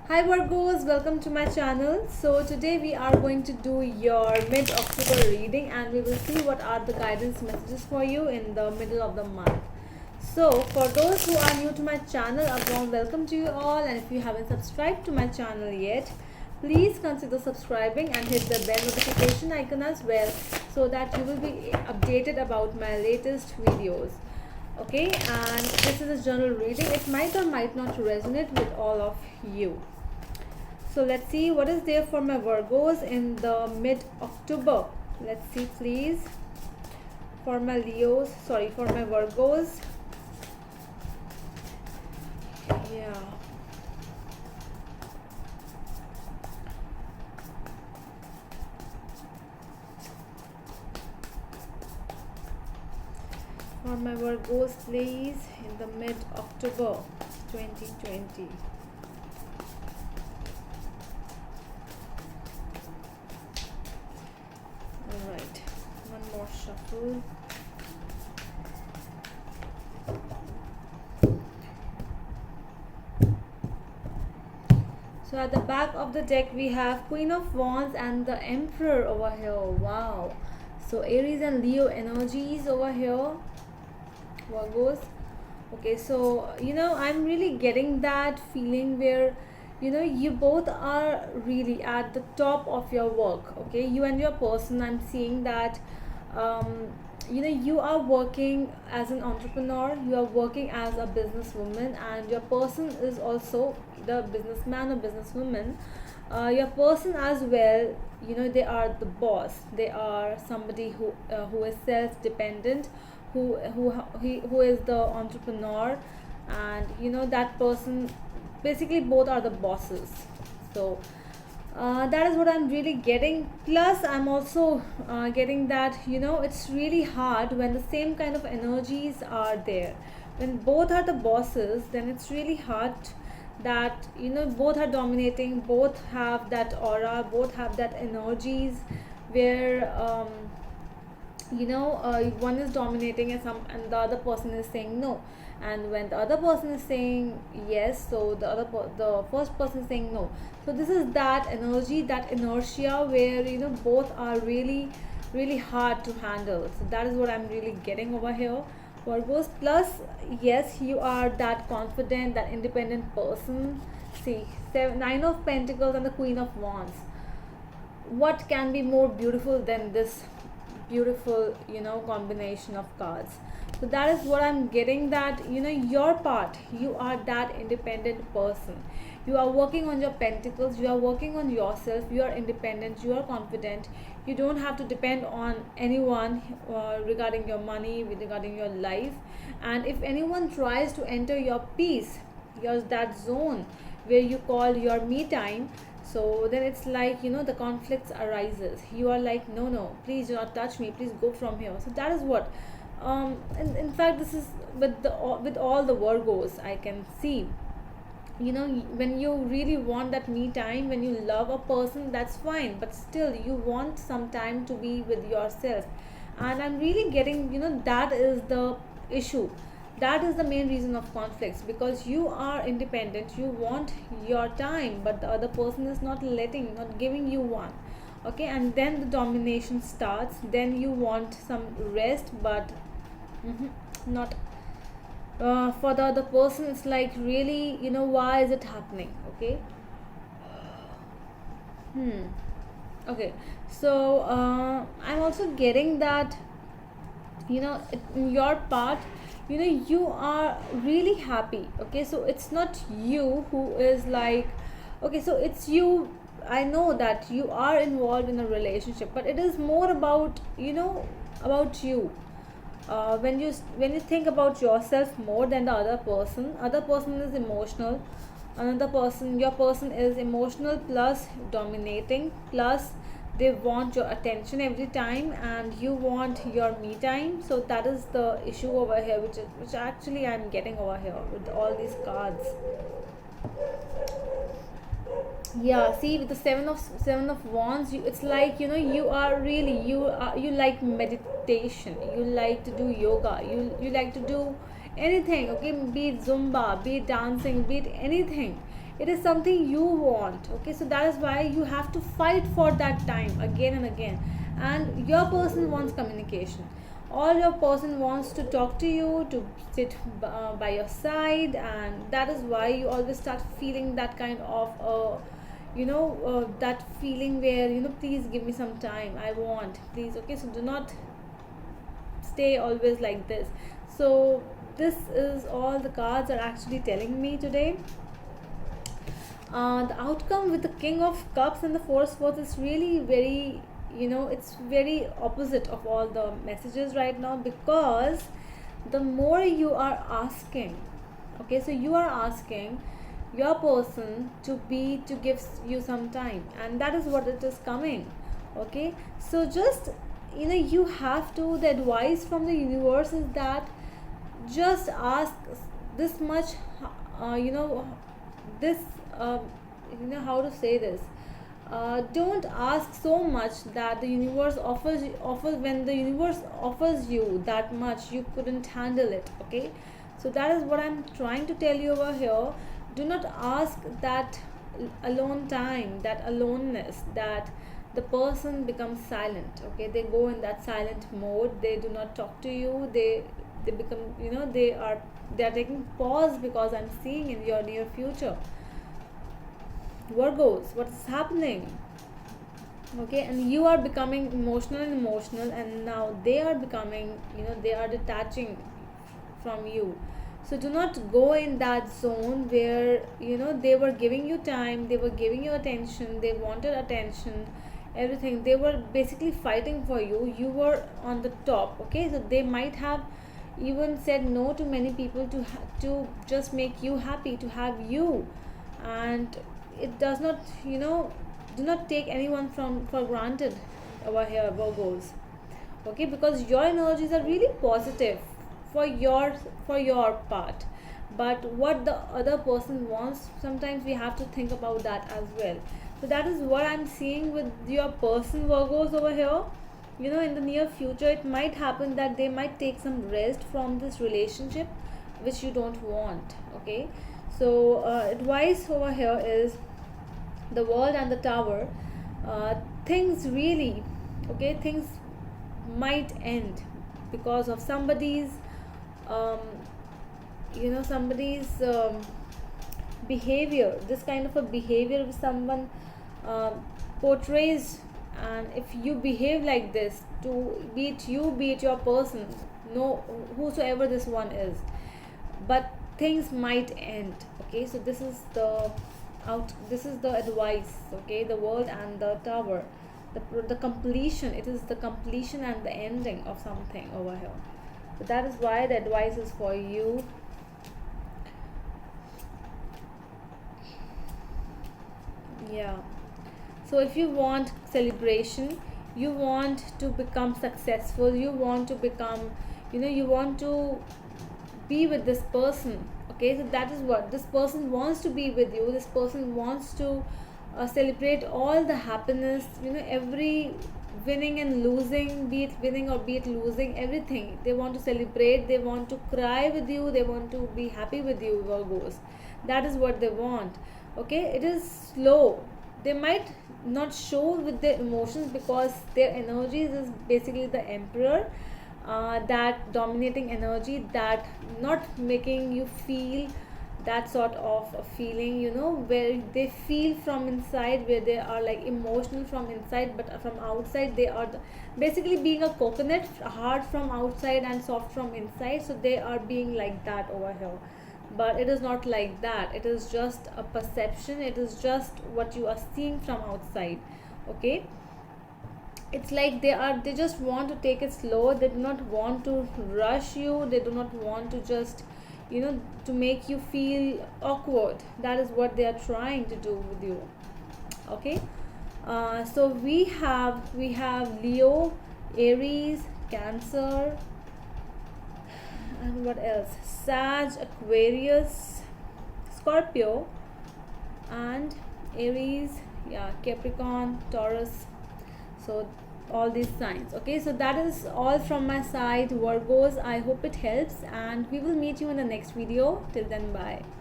Hi Virgos, welcome to my channel. So today we are going to do your mid-October reading and we will see what are the guidance messages for you in the middle of the month. So for those who are new to my channel, a warm welcome to you all, and if you haven't subscribed to my channel yet, please consider subscribing and hit the bell notification icon as well so that you will be updated about my latest videos. Okay, and this is a general reading. It might or might not resonate with all of you. So let's see what is there for my Virgos in the mid-October. Let's see please. For my Leos, sorry, for my Virgos. Yeah. For my Virgos please in the mid-October 2020. Alright, one more shuffle. So at the back of the deck we have Queen of Wands and the Emperor over here. Wow. So Aries and Leo energies over here. Virgos. Okay, so I'm really getting that feeling where you both are really at the top of your work. Okay, you and your person, I'm seeing that you are working as an entrepreneur, you are working as a businesswoman, and your person is also the businessman or businesswoman. Your person as well, they are the boss, they are somebody who is self-dependent, who is the entrepreneur, and that person, basically both are the bosses. So that is what I'm really getting. Plus I'm also getting that it's really hard when the same kind of energies are there. When both are the bosses, then it's really hard that both are dominating, both have that aura, both have that energies where one is dominating and the other person is saying no, and when the other person is saying yes, so the first person is saying no. So this is that energy, that inertia where both are really really hard to handle. So that is what I'm really getting over here, Virgos. Plus yes, you are that confident, that independent person. See, Nine of Pentacles and the Queen of Wands. What can be more beautiful than this beautiful combination of cards? So that is what I'm getting, that your part, you are that independent person. You are working on your pentacles, you are working on yourself, you are independent, you are confident. You don't have to depend on anyone regarding your money, regarding your life. And if anyone tries to enter your peace, your that zone where you call your me time, so then it's like the conflicts arises. You are like, no, please do not touch me, please go from here. So that is what in fact this is with all the Virgos I can see. When you really want that me time, when you love a person, that's fine, but still you want some time to be with yourself. And I'm really getting that is the issue, that is the main reason of conflicts, because you are independent, you want your time, but the other person is not giving you one. Okay, and then the domination starts, then you want some rest, but not for the other person. It's like, really, why is it happening? Okay. Okay, so I'm also getting that in your part, you are really happy. Okay, so it's not you who is like, okay, so it's you. I know that you are involved in a relationship, but it is more about about you. When you think about yourself more than the other person is emotional, another person, your person is emotional plus dominating, plus they want your attention every time and you want your me time. So that is the issue over here, which actually I'm getting over here with all these cards. Yeah, see, with the seven of wands, it's like you are really, you like meditation, you like to do yoga, you like to do anything. Okay, be it zumba, be it dancing, be it anything. it is something you want. Okay, so that is why you have to fight for that time again and again. And your person wants communication, or your person wants to talk to you, to sit by your side, and that is why you always start feeling that kind of that feeling where, please give me some time, I want, please. Okay, so do not stay always like this. So this is all the cards are actually telling me today. The outcome with the King of Cups and the Four of Swords is really very, it's very opposite of all the messages right now, because the more you are asking, okay, so you are asking your person to give you some time, and that is what it is coming. Okay, so just, you have to, the advice from the universe is that just ask this much, this how to say this, don't ask so much that the universe offers when the universe offers you that much, you couldn't handle it. Okay, so that is what I'm trying to tell you over here. Do not ask that alone time, that aloneness, that the person becomes silent. Okay, they go in that silent mode, they do not talk to you, they become, they are taking pause, because I'm seeing in your near future, Virgos, what's happening? Okay, and you are becoming emotional, and now they are becoming, they are detaching from you. So do not go in that zone where, they were giving you time, they were giving you attention, they wanted attention, everything, they were basically fighting for you, you were on the top. Okay, so they might have even said no to many people to just make you happy, to have you. And it does not, do not take anyone for granted over here, Virgos. Okay, because your energies are really positive for your part, but what the other person wants, sometimes we have to think about that as well. So that is what I'm seeing with your person, Virgos, over here. In the near future, it might happen that they might take some rest from this relationship, which you don't want. Okay, so advice over here is the World and the Tower. Things really, okay, things might end because of somebody's somebody's behavior, this kind of a behavior which someone portrays. And if you behave like this, to be it you, be it your person, no, whosoever this one is, but things might end. Okay, so this is the advice. Okay, the World and the Tower, the completion, it is the completion and the ending of something over here. So that is why the advice is for you. Yeah, so if you want celebration, you want to become successful, you want to become, you want to be with this person. Okay, so that is what this person wants to be with you. This person wants to celebrate all the happiness, every winning and losing, be it winning or be it losing, everything they want to celebrate. They want to cry with you, they want to be happy with you, Virgos. That is what they want. Okay, it is slow, they might not show with their emotions, because their energies is basically the Emperor, that dominating energy, that not making you feel that sort of a feeling, where they feel from inside, where they are like emotional from inside, but from outside they are basically being a coconut, hard from outside and soft from inside. So they are being like that over here, but it is not like that. It is just a perception, it is just what you are seeing from outside. Okay, it's like they just want to take it slow, they do not want to rush you, they do not want to just to make you feel awkward. That is what they are trying to do with you. Okay, so we have Leo, Aries, Cancer, and what else, Sag, Aquarius, Scorpio, and Aries, yeah, Capricorn, Taurus. So all these signs. Okay, so that is all from my side, Virgos. I hope it helps, and we will meet you in the next video. Till then, bye.